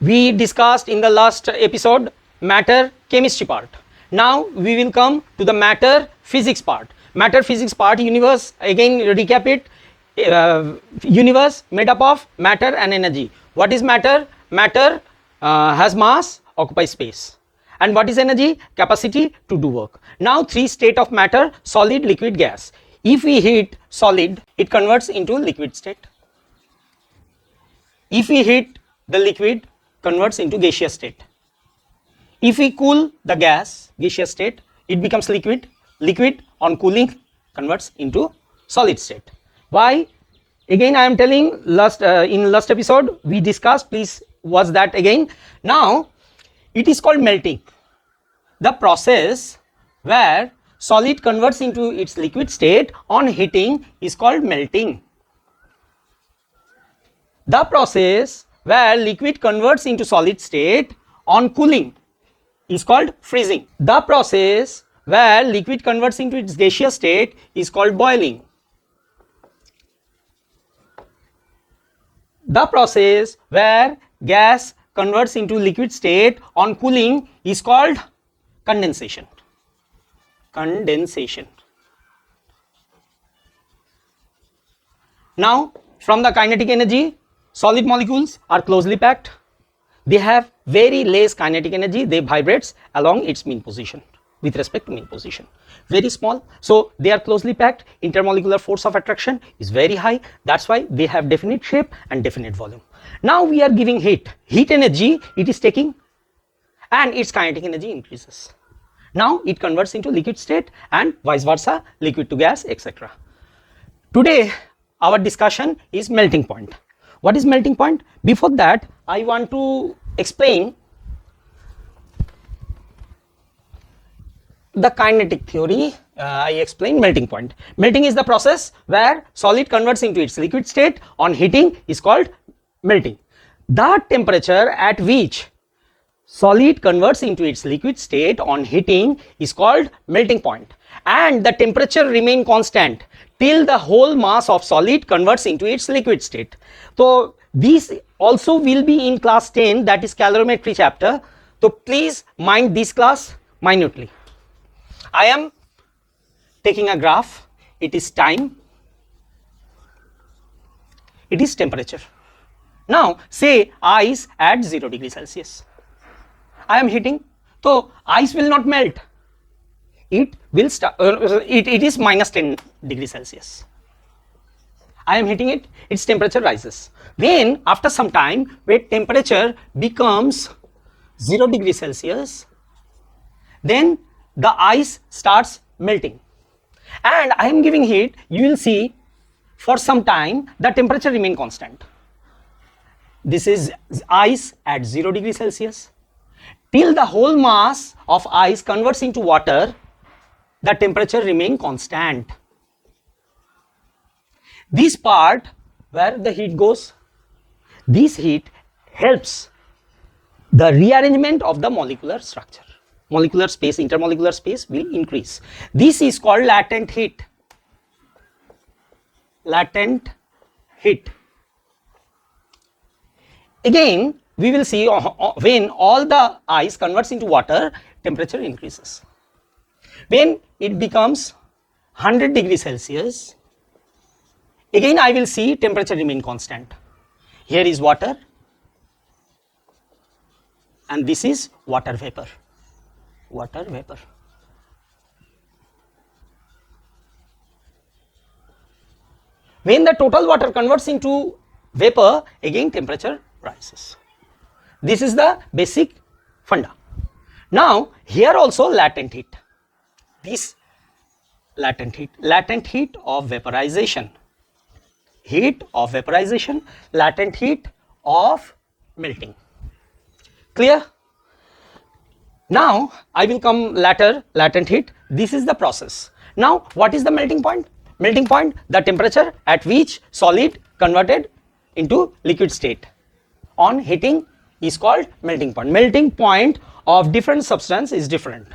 We discussed in the last episode matter chemistry part. Now we will come to the matter physics part. Matter physics part, universe, again recap it. Universe made up of matter and energy. What is matter? Matter has mass, occupies space. And what is energy? Capacity to do work. Now three state of matter: solid, liquid, gas. If we heat solid, it converts into liquid state. If we heat the liquid, converts into gaseous state. If we cool the gas, gaseous state, it becomes liquid. Liquid on cooling converts into solid state. Why? Again I am telling, in last episode we discussed, please watch that again. Now it is called melting. The process where solid converts into its liquid state on heating is called melting. The process where liquid converts into solid state on cooling is called freezing. The process where liquid converts into its gaseous state is called boiling. The process where gas converts into liquid state on cooling is called condensation. Condensation. Now from the kinetic energy, solid molecules are closely packed. They have very less kinetic energy. They vibrates along its mean position with respect to mean position. Very small. So they are closely packed. Intermolecular force of attraction is very high. That's why they have definite shape and definite volume. Now we are giving heat. Heat energy it is taking and its kinetic energy increases. Now it converts into liquid state and vice versa, liquid to gas, etc. Today our discussion is melting point. What is melting point? Before that, I want to explain the kinetic theory. I explain melting point. Melting is the process where solid converts into its liquid state on heating is called melting. The temperature at which solid converts into its liquid state on heating is called melting point, and the temperature remain constant till the whole mass of solid converts into its liquid state. So this also will be in class 10, that is calorimetry chapter. So please mind this class minutely. I am taking a graph. It is time, it is temperature. Now say ice at 0 degree Celsius. I am heating, so ice will not melt. It will start. It is minus 10 degrees Celsius. I am heating it. Its temperature rises. Then after some time, when temperature becomes 0 degree Celsius, then the ice starts melting. And I am giving heat. You will see for some time the temperature remain constant. This is ice at 0 degree Celsius. Till the whole mass of ice converts into water, the temperature remain constant. This part where the heat goes, this heat helps the rearrangement of the molecular structure. Molecular space, intermolecular space will increase. This is called latent heat. Latent heat. Again, we will see when all the ice converts into water, temperature increases. When it becomes 100 degrees Celsius, again I will see temperature remain constant. Here is water and this is water vapor. Water vapor. When the total water converts into vapor, again temperature rises. This is the basic funda. Now here also latent heat. This latent heat of vaporization, latent heat of melting. Clear? Now I will come later, latent heat. This is the process. Now what is the melting point? Melting point, the temperature at which solid converted into liquid state on heating is called melting point. Melting point of different substance is different.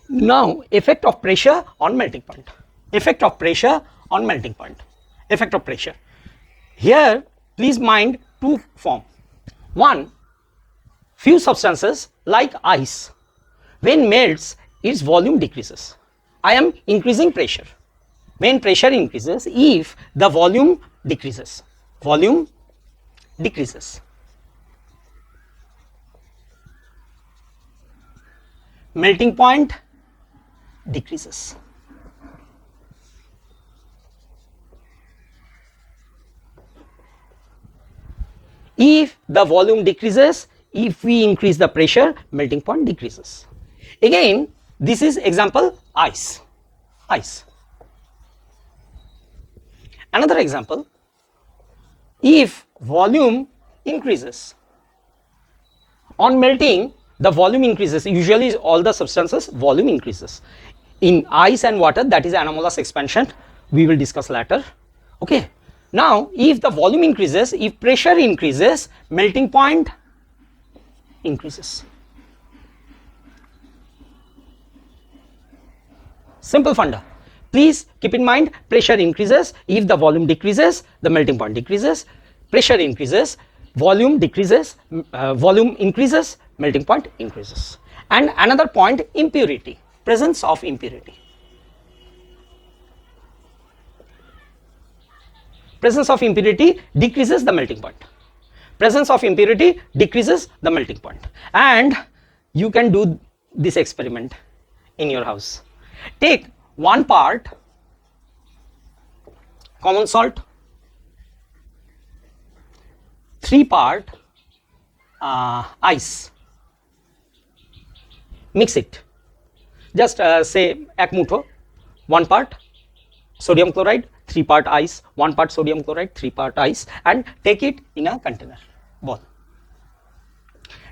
Now effect of pressure on melting point. Effect of pressure on melting point. Effect of pressure. Here please mind two form. One, few substances like ice, when melts, its volume decreases. I am increasing pressure. When pressure increases, if the volume decreases, melting point decreases. If the volume decreases, if we increase the pressure, melting point decreases. Again, this is example ice. Another example, if volume increases, on melting the volume increases, usually all the substances volume increases. In ice and water, that is anomalous expansion, we will discuss later. Okay. Now, if the volume increases, if pressure increases, melting point increases. Simple funda. Please keep in mind, pressure increases, if the volume decreases, the melting point decreases. Pressure increases, volume decreases, volume increases, melting point increases. And another point, impurity, presence of impurity. Presence of impurity decreases the melting point. Presence of impurity decreases the melting point. And you can do this experiment in your house. Take 1 part common salt, 3 part ice. Mix it. Just say ek mutho, 1 part sodium chloride, 3 part ice, 1 part sodium chloride, 3 part ice, and take it in a container bowl.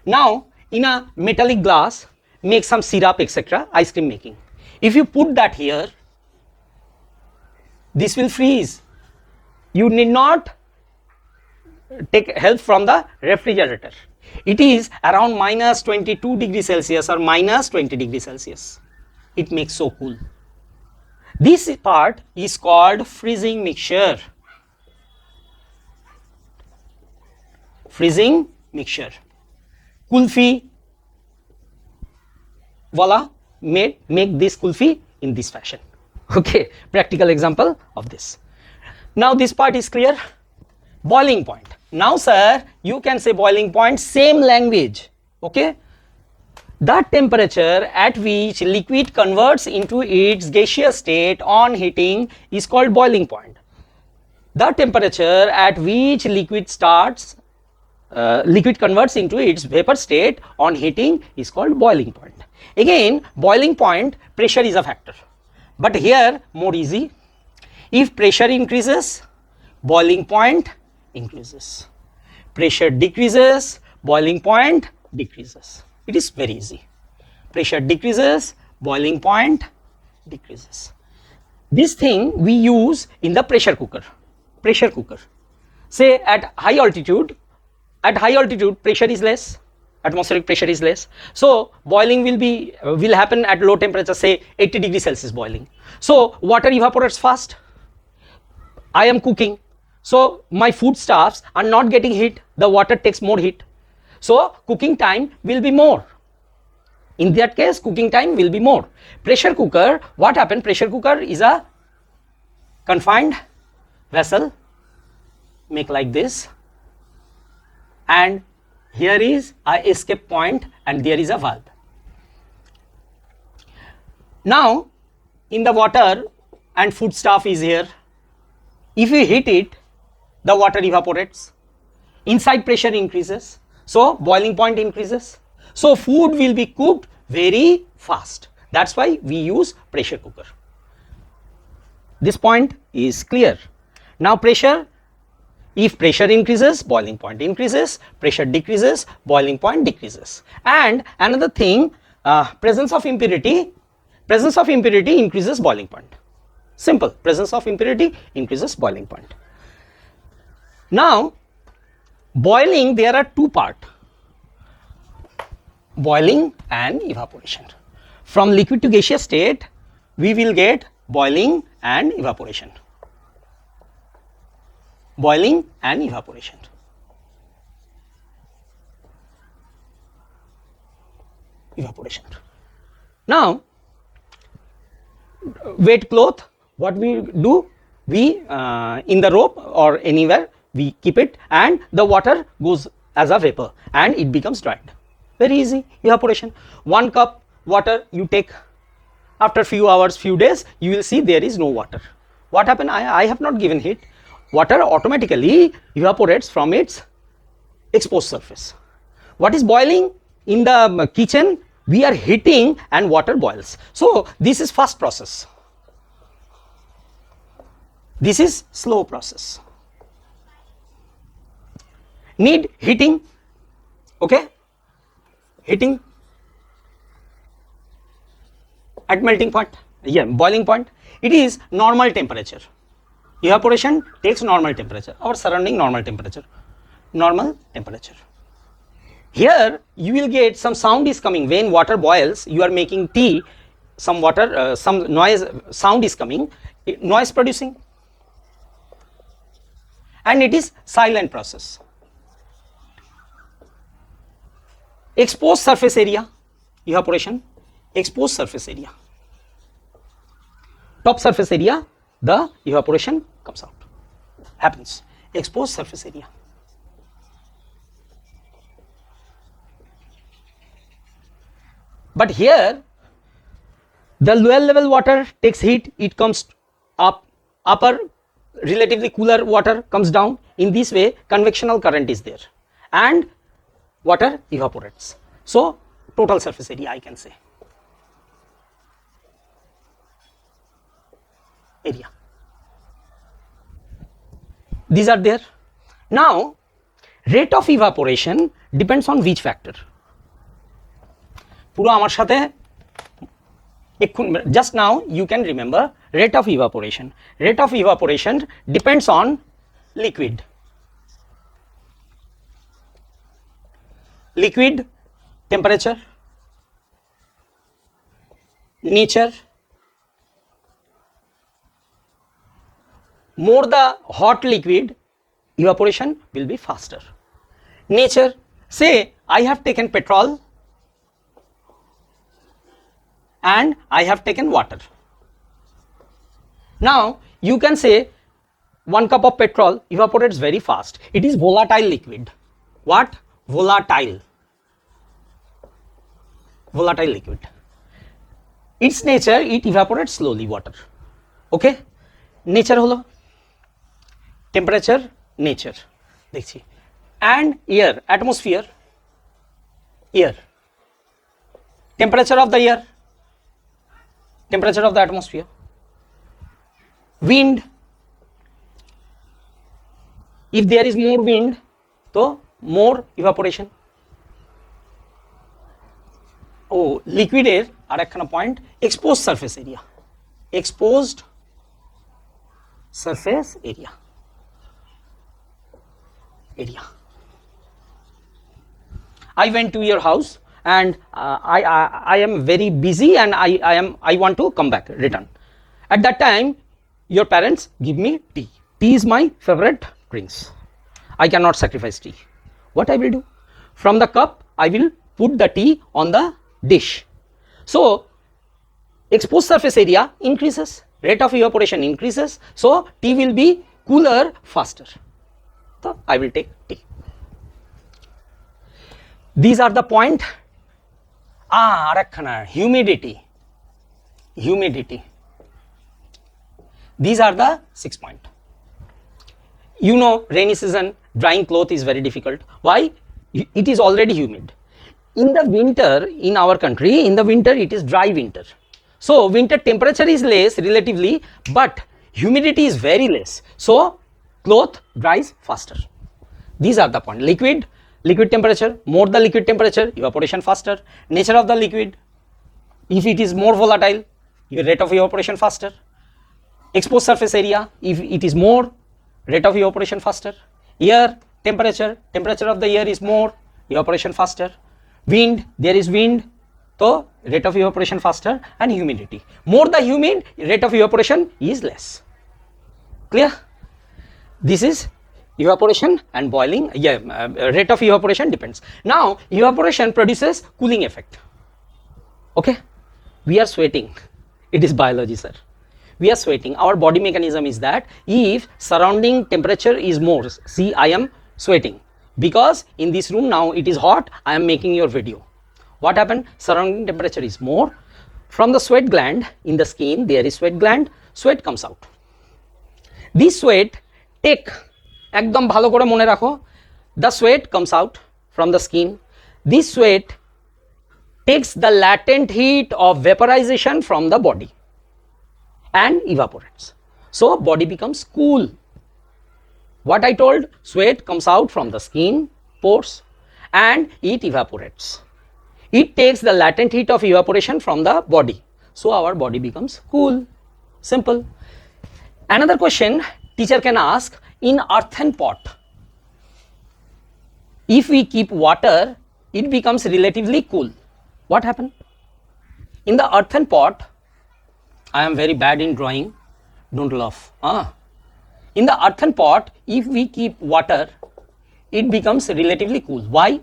Now, in a metallic glass, make some syrup, etc., ice cream making. If you put that here, this will freeze. You need not take help from the refrigerator. It is around minus 22 degrees Celsius or minus 20 degrees Celsius. It makes so cool. This part is called freezing mixture. Freezing mixture. Kulfi wala make this kulfi in this fashion. Okay, practical example of this. Now this part is clear. Boiling point. Now sir, you can say boiling point, same language. Okay. The temperature at which liquid converts into its gaseous state on heating is called boiling point. The temperature at which liquid converts into its vapor state on heating is called boiling point. Again, boiling point, pressure is a factor. But here, more easy. If pressure increases, boiling point increases. Pressure decreases, boiling point decreases. It is very easy. Pressure decreases, boiling point decreases. This thing we use in the pressure cooker. Say at high altitude, pressure is less, atmospheric pressure is less. So boiling will happen at low temperature, say 80 degrees Celsius boiling. So water evaporates fast. I am cooking, so my foodstuffs are not getting heat, the water takes more heat. So cooking time will be more. In that case, cooking time will be more. Pressure cooker, what happened? Pressure cooker is a confined vessel, make like this, and here is a escape point and there is a valve. Now in the water and foodstuff is here. If we heat it, the water evaporates, inside pressure increases, so boiling point increases. So food will be cooked very fast. That's why we use pressure cooker. This point is clear. Now pressure, if pressure increases, boiling point increases, pressure decreases, boiling point decreases. And another thing, presence of impurity increases boiling point. Simple, presence of impurity increases boiling point. Now boiling, there are 2 parts, boiling and evaporation. From liquid to gaseous state, we will get boiling and evaporation. Boiling and evaporation. evaporation. Now, wet cloth, what we do, we in the rope or anywhere we keep it, and the water goes as a vapor and it becomes dried. Very easy evaporation. 1 cup water you take, after few hours, few days, you will see there is no water. What happened? I have not given heat. Water automatically evaporates from its exposed surface. What is boiling in the kitchen? We are heating and water boils. So this is fast process. This is slow process. Need heating, okay? Heating at melting point, yeah, boiling point. It is normal temperature. Evaporation takes normal temperature or surrounding normal temperature. Normal temperature. Here you will get some sound is coming when water boils. You are making tea, some water, some noise, sound is coming, noise producing, and it is silent process. Exposed surface area, evaporation, exposed surface area. Top surface area, the evaporation comes out, happens. Exposed surface area. But here the lower level water takes heat, it comes up, upper relatively cooler water comes down. In this way convectional current is there and water evaporates. So total surface area I can say. Area. These are there. Now rate of evaporation depends on which factor? পুরো আমার সাথে just now you can remember rate of evaporation. Rate of evaporation depends on liquid. Liquid temperature, nature. More the hot liquid, evaporation will be faster. Nature, say I have taken petrol and I have taken water. Now you can say 1 cup of petrol evaporates very fast. It is volatile liquid. What? Volatile. Volatile liquid. Its nature, it evaporates slowly, water. Okay? Nature holo temperature, nature দেখছি, and air, atmosphere, air, temperature of the air, temperature of the atmosphere, wind, if there is more wind so more evaporation. Oh, liquid air আর একখানা point, exposed surface area, exposed surface area, area. I went to your house and I am very busy and I want to come back, return. At that time your parents give me tea. Tea is my favorite drinks. I cannot sacrifice tea. What I will do? From the cup I will put the tea on the dish. So exposed surface area increases, rate of evaporation increases, so tea will be cooler faster. So I will take tea. These are the point. Arakhana, humidity, humidity. These are the 6 point. You know, rainy season drying cloth is very difficult. Why? It is already humid. In the winter, in our country, in the winter it is dry winter. So winter temperature is less relatively, but humidity is very less. So cloth dries faster. These are the point. Liquid, liquid temperature, more the liquid temperature, evaporation faster. Nature of the liquid, if it is more volatile, your rate of evaporation faster. Exposed surface area, if it is more, rate of evaporation faster. Air, temperature, temperature of the air is more, evaporation faster. Wind, there is wind, so rate of evaporation faster. And humidity, more the humid, rate of evaporation is less. Clear? This is evaporation and boiling. Yeah, rate of evaporation depends. Now evaporation produces cooling effect. Okay, we are sweating. It is biology, sir. We are sweating. Our body mechanism is that if surrounding temperature is more, see, I am sweating because in this room now it is hot. I am making your video. What happened? Surrounding temperature is more. From the sweat gland in the skin, there is sweat gland. Sweat comes out. This sweat take ekdom bhalo kore mone rakho. The sweat comes out from the skin. This sweat takes the latent heat of vaporization from the body and evaporates. So body becomes cool. What I told, sweat comes out from the skin pores and it evaporates. It takes the latent heat of evaporation from the body. So our body becomes cool. Simple. Another question teacher can ask, in earthen pot, if we keep water, it becomes relatively cool. What happened? In the earthen pot, I am very bad in drawing, don't laugh. In the earthen pot, if we keep water, it becomes relatively cool. Why?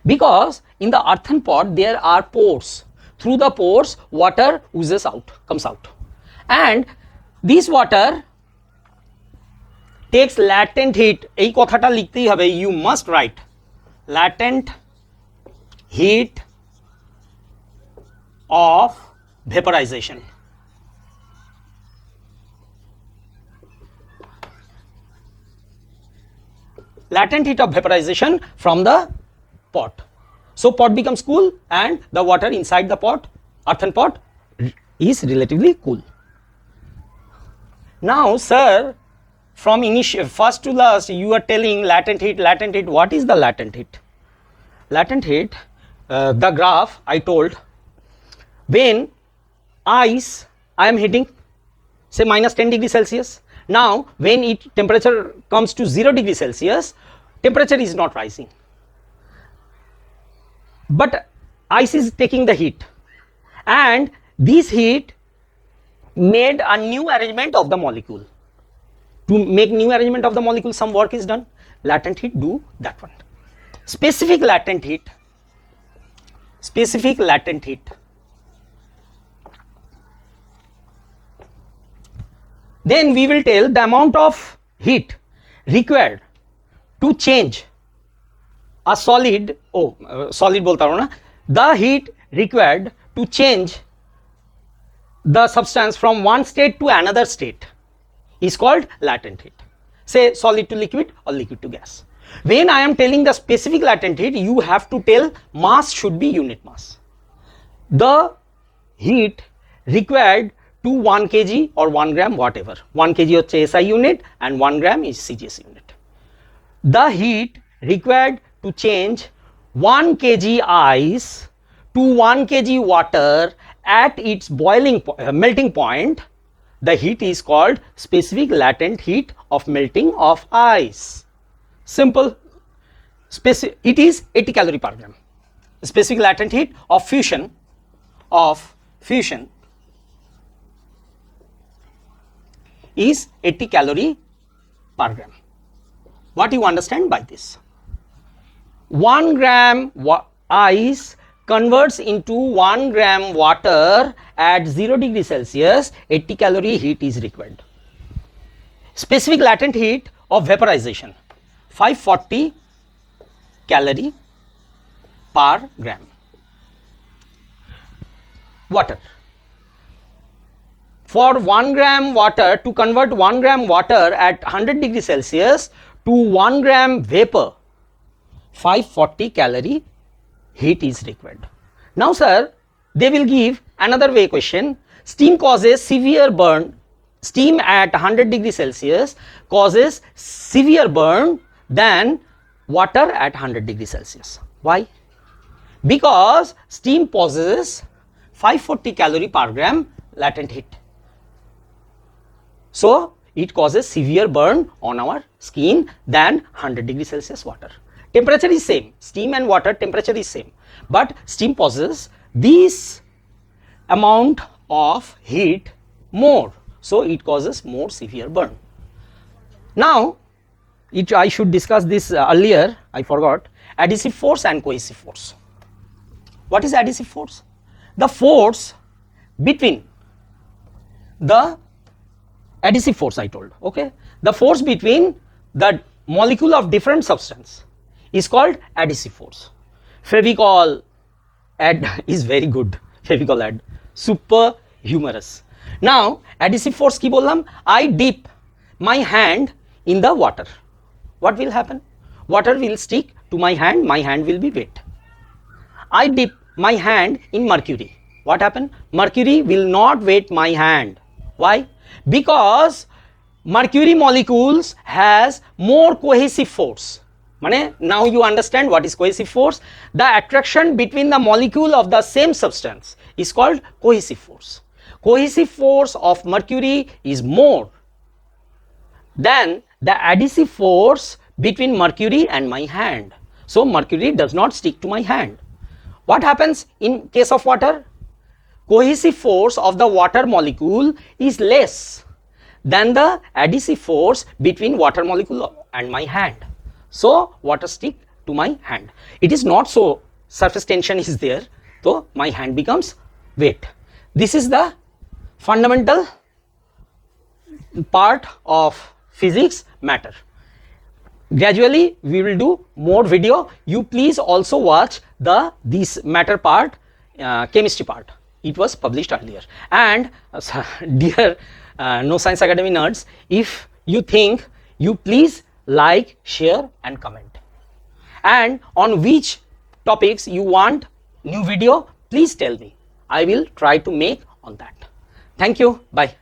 Because in the earthen pot, there are pores. Through the pores, water oozes out, comes out. And this water takes latent heat. এই কথাটা লিখতেই হবে, you must write latent heat of vaporization. Latent heat of vaporization from the pot. So pot becomes cool and the water inside the pot, earthen pot, is relatively cool. Now sir, from first to last you are telling latent heat. What is the latent heat? Latent heat, the graph I told, when ice I am heating, say minus 10 degrees Celsius. Now when temperature comes to 0 degrees Celsius, temperature is not rising, but ice is taking the heat, and this heat made a new arrangement of the molecule. To make new arrangement of the molecule, some work is done. Latent heat do that one. Specific latent heat. Then we will tell the amount of heat required to change a solid, solid bolta ho na, the heat required to change the substance from one state to another state is called latent heat. Say solid to liquid or liquid to gas. When I am telling the specific latent heat, you have to tell mass should be unit mass. The heat required to 1 kg or 1 gram, whatever. 1 kg হচ্ছে SI unit and 1 gram is CGS unit. The heat required to change 1 kg ice to 1 kg water at its melting point, the heat is called specific latent heat of melting of ice. Simple. It is 80 calorie per gram. Specific latent heat of fusion is 80 calorie per gram. What you understand by this? 1 gram ice converts into 1 gram water at 0 degree Celsius. 80 calorie heat is required. Specific latent heat of vaporization, 540 calorie per gram. Water. For 1 gram water, to convert 1 gram water at 100 degree Celsius to 1 gram vapor, 540 calorie heat is required. Now sir, they will give another way question. Steam causes severe burn. Steam at 100 degree Celsius causes severe burn than water at 100 degree Celsius. Why? Because steam possesses 540 calorie per gram latent heat. So it causes severe burn on our skin than 100 degree Celsius water. Temperature is same. Steam and water temperature is same, but steam possesses this amount of heat more, so it causes more severe burn. Now I should discuss this earlier, I forgot. Adhesive force and cohesive force. What is adhesive force? the force between the adhesive force I told, okay, the force between the molecule of different substance is called adhesive force. Fevicol add is very good, Fevicol add, super humorous. Now adhesive force ki bollam, I dip my hand in the water, what will happen? Water will stick to my hand will be wet. I dip my hand in mercury, what happened? Mercury will not wet my hand. Why? Because mercury molecules has more cohesive force. Mane, now you understand what is cohesive force. The attraction between the molecule of the same substance is called cohesive force. Cohesive force of mercury is more than the adhesive force between mercury and my hand. So mercury does not stick to my hand. What happens in case of water? Cohesive force of the water molecule is less than the adhesive force between water molecule and my hand. So water stick to my hand. It is not so, surface tension is there, so my hand becomes wet. This is the fundamental part of physics matter. Gradually we will do more video. You please also watch this matter part, chemistry part. It was published earlier. And dear No Science Academy nerds, if you think, you please like, share and comment. And on which topics you want new video, please tell me. I will try to make on that. Thank you. Bye.